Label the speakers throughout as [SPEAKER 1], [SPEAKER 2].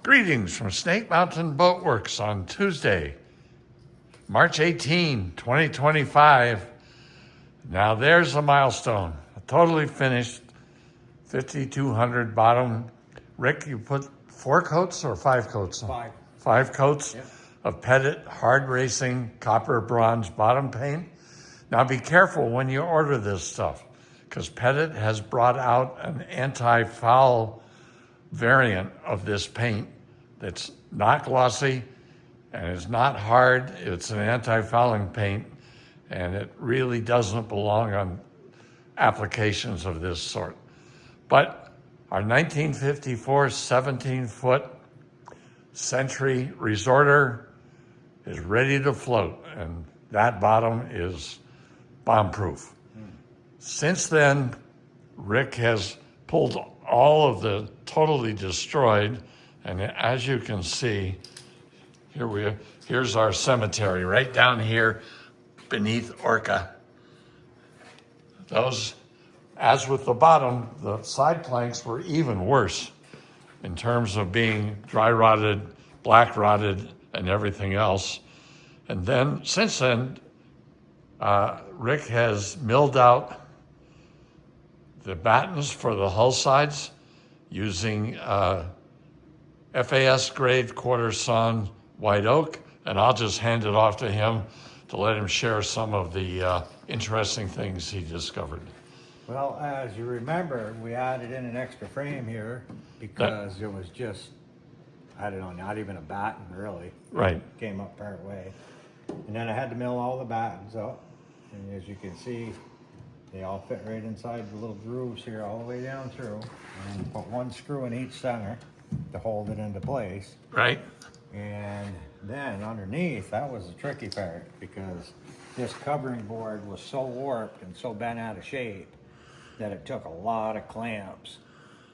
[SPEAKER 1] Greetings from Snake Mountain Boat Works on Tuesday, March 18, 2025. Now there's a milestone, a totally finished 5,200 bottom. Rick, you put 4 coats or 5 coats on?
[SPEAKER 2] 5.
[SPEAKER 1] 5 coats
[SPEAKER 2] Yep.
[SPEAKER 1] of Pettit hard racing copper bronze bottom paint. Now be careful when you order this stuff, because Pettit has brought out an anti-foul variant of this paint that's not glossy and it's not hard. It's an anti-fouling paint, and it really doesn't belong on applications of this sort. But our 1954 17-foot Century Resorter is ready to float, and that bottom is bomb-proof. Since then, Rick has pulled all of the totally destroyed, and as you can see, here's our cemetery right down here beneath Orca. Those, as with the bottom, the side planks were even worse in terms of being dry rotted, black rotted, and everything else. And then, since then, Rick has milled out the battens for the Hullsides using FAS grade quarter sawn white oak, and I'll just hand it off to him to let him share some of the interesting things he discovered.
[SPEAKER 2] Well, as you remember, we added in an extra frame here because it was just, I don't know, not even a batten really.
[SPEAKER 1] Right.
[SPEAKER 2] Came up part way. And then I had to mill all the battens up. And as you can see, they all fit right inside the little grooves here all the way down through. And put one screw in each center to hold it into place.
[SPEAKER 1] Right.
[SPEAKER 2] And then underneath, that was the tricky part, because this covering board was so warped and so bent out of shape that it took a lot of clamps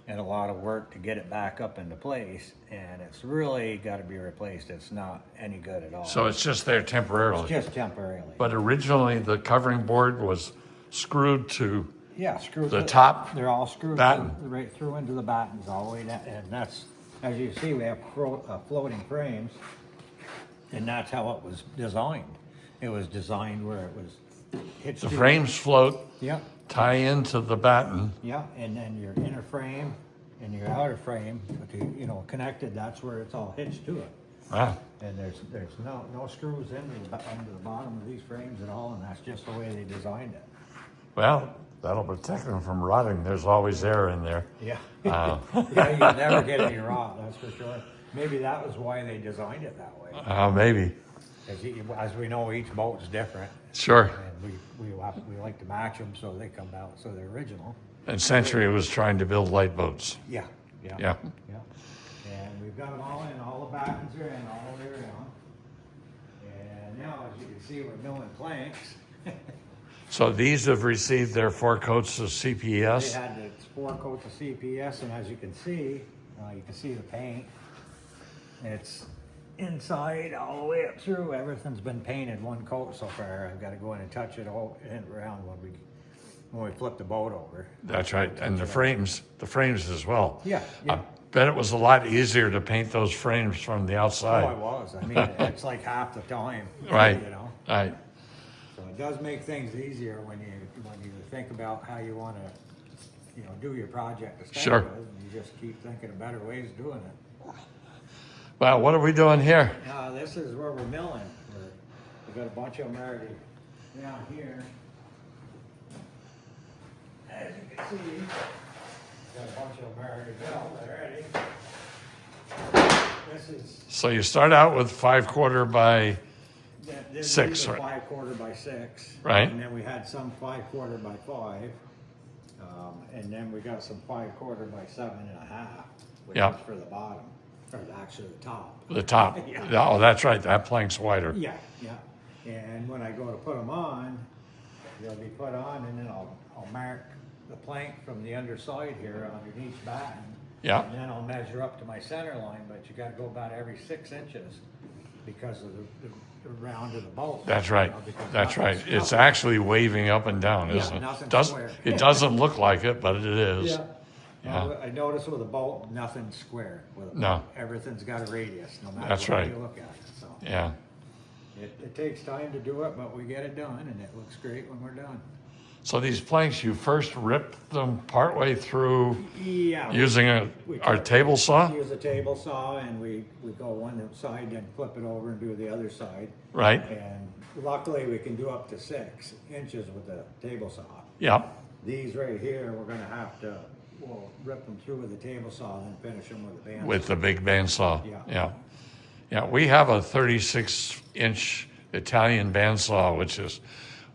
[SPEAKER 2] and a lot of work to get it back up into place, and it's really got to be replaced. It's not any good at all.
[SPEAKER 1] So it's just there temporarily.
[SPEAKER 2] It's just temporarily.
[SPEAKER 1] But originally the covering board was screwed to
[SPEAKER 2] screwed
[SPEAKER 1] the top.
[SPEAKER 2] They're all screwed
[SPEAKER 1] batten.
[SPEAKER 2] right through into the battens all the way down, and that's, as you see, we have floating frames, and that's how it was designed. It was designed where it was hitched.
[SPEAKER 1] The frames float,
[SPEAKER 2] Yep.
[SPEAKER 1] tie into the batten.
[SPEAKER 2] Yeah, and then your inner frame and your outer frame, connected. That's where it's all hitched to it.
[SPEAKER 1] Wow.
[SPEAKER 2] And there's no screws into the bottom of these frames at all, and that's just the way they designed it.
[SPEAKER 1] Well, that'll protect them from rotting. There's always air in there.
[SPEAKER 2] Yeah. Yeah, you never get any rot, that's for sure. Maybe that was why they designed it that way.
[SPEAKER 1] Maybe.
[SPEAKER 2] Because as we know, each boat's different.
[SPEAKER 1] Sure.
[SPEAKER 2] And we like to match them so they come out so they're original.
[SPEAKER 1] And Century was trying to build light boats.
[SPEAKER 2] Yeah.
[SPEAKER 1] Yeah.
[SPEAKER 2] And we've got them all in. All the battens are in all the way around. And now, as you can see, we're milling planks.
[SPEAKER 1] So these have received their 4 coats of
[SPEAKER 2] They
[SPEAKER 1] CPS.
[SPEAKER 2] had the 4 coats of CPS, and as you can see the paint. It's inside all the way up through. Everything's been painted 1 coat so far. I've got to go in and touch it all in around when we flip the boat over.
[SPEAKER 1] That's right. And the frames as well.
[SPEAKER 2] Yeah.
[SPEAKER 1] I bet it was a lot easier to paint those frames from the
[SPEAKER 2] Oh,
[SPEAKER 1] outside.
[SPEAKER 2] it was. I mean, it's like half the time.
[SPEAKER 1] Right. Right.
[SPEAKER 2] So it does make things easier when you think about how you want to, do your project to start
[SPEAKER 1] Sure.
[SPEAKER 2] with, and you just keep thinking of better ways of doing it.
[SPEAKER 1] Well, what are we doing here?
[SPEAKER 2] This is where we're milling. We've got a bunch of them already down here. As you can see, got a bunch of them already milled already. This is.
[SPEAKER 1] So you start out with 5/4 by
[SPEAKER 2] This
[SPEAKER 1] 6,
[SPEAKER 2] is a
[SPEAKER 1] right?
[SPEAKER 2] 5/4 by 6.
[SPEAKER 1] Right.
[SPEAKER 2] And then we had some 5/4 by 5. And then we got some 5/4 by 7.5, which
[SPEAKER 1] Yeah.
[SPEAKER 2] is for the bottom, or actually the top.
[SPEAKER 1] The top.
[SPEAKER 2] Yeah.
[SPEAKER 1] Oh, that's right. That plank's wider.
[SPEAKER 2] Yeah. And when I go to put them on, they'll be put on, and then I'll mark the plank from the underside here on each batten.
[SPEAKER 1] Yeah.
[SPEAKER 2] And then I'll measure up to my center line, but you gotta go about every 6 inches because of the round of the bolt.
[SPEAKER 1] That's right. That's right. It's actually waving up and down, isn't it?
[SPEAKER 2] nothing's square.
[SPEAKER 1] It doesn't look like it, but it is.
[SPEAKER 2] Yeah.
[SPEAKER 1] Yeah.
[SPEAKER 2] Well, I noticed with a bolt, nothing's square. With a
[SPEAKER 1] No.
[SPEAKER 2] bolt, everything's got a radius, no matter
[SPEAKER 1] That's
[SPEAKER 2] what
[SPEAKER 1] right.
[SPEAKER 2] you look at it. So
[SPEAKER 1] Yeah.
[SPEAKER 2] it takes time to do it, but we get it done, and it looks great when we're done.
[SPEAKER 1] So these planks, you first rip them partway through
[SPEAKER 2] Yeah.
[SPEAKER 1] using our table saw,
[SPEAKER 2] Use a table saw, and we go one side, then flip it over and do the other side.
[SPEAKER 1] right?
[SPEAKER 2] And luckily, we can do up to 6 inches with the table saw.
[SPEAKER 1] Yeah.
[SPEAKER 2] These right here, we're gonna have to, we'll rip them through with the table saw, and then finish them with the bandsaw.
[SPEAKER 1] With the big bandsaw.
[SPEAKER 2] Yeah.
[SPEAKER 1] Yeah. Yeah. We have a 36-inch Italian bandsaw, which is,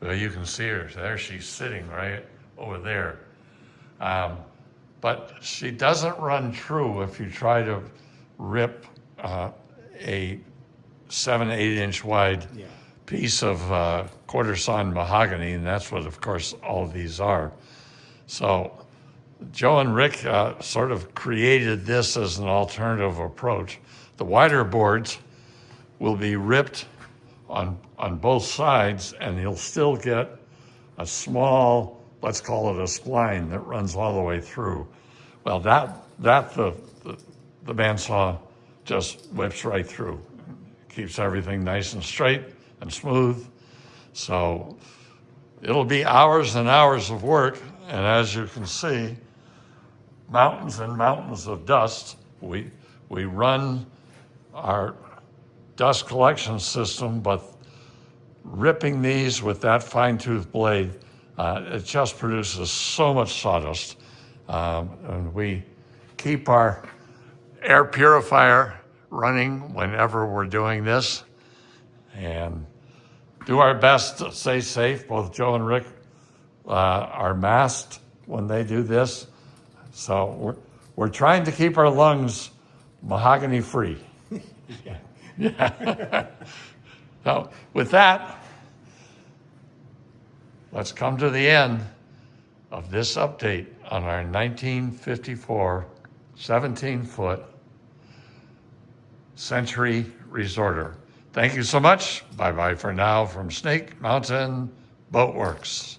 [SPEAKER 1] well, you can see her. There she's sitting right over there. But she doesn't run true if you try to rip a 7-8 inch wide
[SPEAKER 2] Yeah.
[SPEAKER 1] piece of quarter sawn mahogany, and that's what, of course, all of these are. So Joe and Rick sort of created this as an alternative approach. The wider boards will be ripped on both sides, and you'll still get a small, let's call it a spline that runs all the way through. Well, that the bandsaw just whips right through, keeps everything nice and straight and smooth. So it'll be hours and hours of work, and as you can see, mountains and mountains of dust. We run our dust collection system, but ripping these with that fine-tooth blade, it just produces so much sawdust. And we keep our air purifier running whenever we're doing this, and do our best to stay safe. Both Joe and Rick are masked when they do this. So we're trying to keep our lungs mahogany free.
[SPEAKER 2] Yeah.
[SPEAKER 1] Yeah. So with that, let's come to the end of this update on our 1954 17-foot Century Resorter. Thank you so much. Bye-bye for now from Snake Mountain Boatworks.